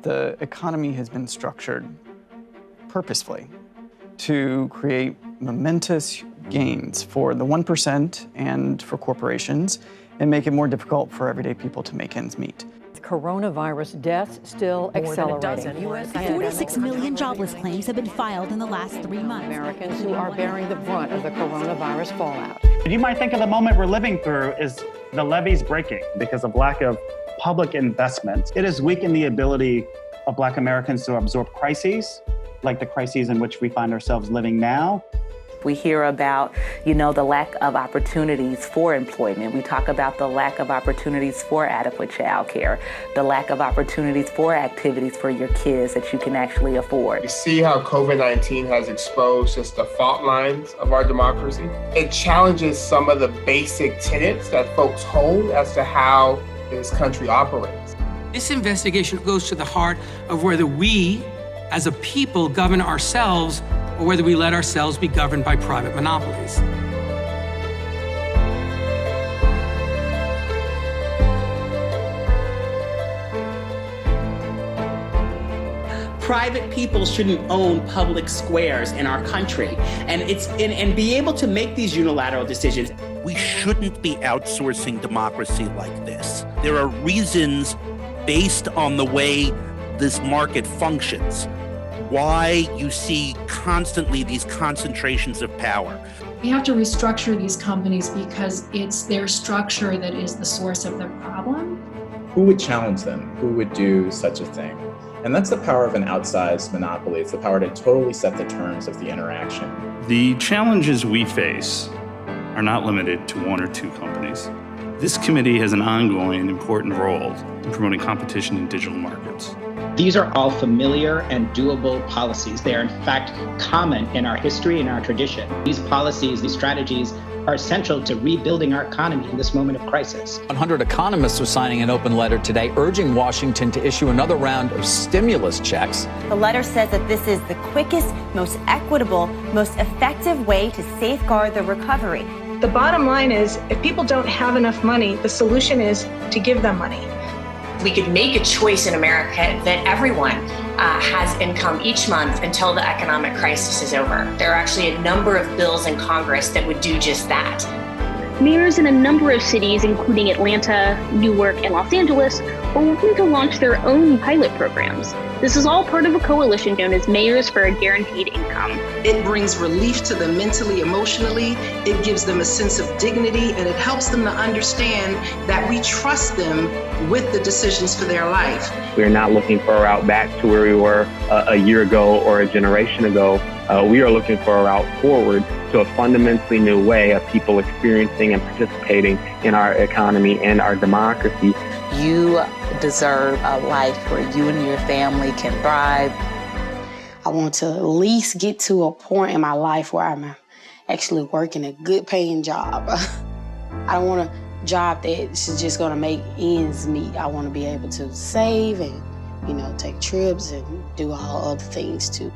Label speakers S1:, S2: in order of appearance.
S1: The economy has been structured purposefully to create momentous gains for the 1% and for corporations and make it more difficult for everyday people to make ends meet.
S2: Coronavirus deaths still accelerating.
S3: 46 million jobless claims have been filed in the last 3 months.
S2: Americans who are bearing the brunt of the coronavirus fallout.
S4: You might think of the moment we're living through is the levees breaking because of lack of public investment. It has weakened the ability of Black Americans to absorb crises, like the crises in which we find ourselves living now.
S5: We hear about, the lack of opportunities for employment. We talk about the lack of opportunities for adequate childcare, the lack of opportunities for activities for your kids that you can actually afford.
S6: You see how COVID-19 has exposed just the fault lines of our democracy. It challenges some of the basic tenets that folks hold as to how this country operates.
S7: This investigation goes to the heart of whether we, as a people, govern ourselves or whether we let ourselves be governed by private monopolies.
S8: Private people shouldn't own public squares in our country, and be able to make these unilateral decisions.
S9: We shouldn't be outsourcing democracy like this. There are reasons based on the way this market functions why you see constantly these concentrations of power.
S10: We have to restructure these companies because it's their structure that is the source of the problem.
S11: Who would challenge them? Who would do such a thing? And that's the power of an outsized monopoly. It's the power to totally set the terms of the interaction.
S12: The challenges we face are not limited to one or two companies. This committee has an ongoing important role in promoting competition in digital markets.
S8: These are all familiar and doable policies. They are in fact common in our history and our tradition. These policies, these strategies are essential to rebuilding our economy in this moment of crisis.
S13: 100 economists are signing an open letter today urging Washington to issue another round of stimulus checks.
S14: The letter says that this is the quickest, most equitable, most effective way to safeguard the recovery.
S15: The bottom line is, if people don't have enough money, the solution is to give them money.
S16: We could make a choice in America that everyone has income each month until the economic crisis is over. There are actually a number of bills in Congress that would do just that.
S17: Mayors in a number of cities, including Atlanta, Newark, and Los Angeles, are working to launch their own pilot programs. This is all part of a coalition known as Mayors for a Guaranteed Income.
S18: It brings relief to them mentally, emotionally. It gives them a sense of dignity, and it helps them to understand that we trust them with the decisions for their life.
S19: We're not looking for a route back to where we were a year ago or a generation ago. We are looking for a route forward to a fundamentally new way of people experiencing and participating in our economy and our democracy.
S5: You deserve a life where you and your family can thrive.
S20: I want to at least get to a point in my life where I'm actually working a good paying job. I don't want a job that's just gonna make ends meet. I want to be able to save and, take trips and do all other things too.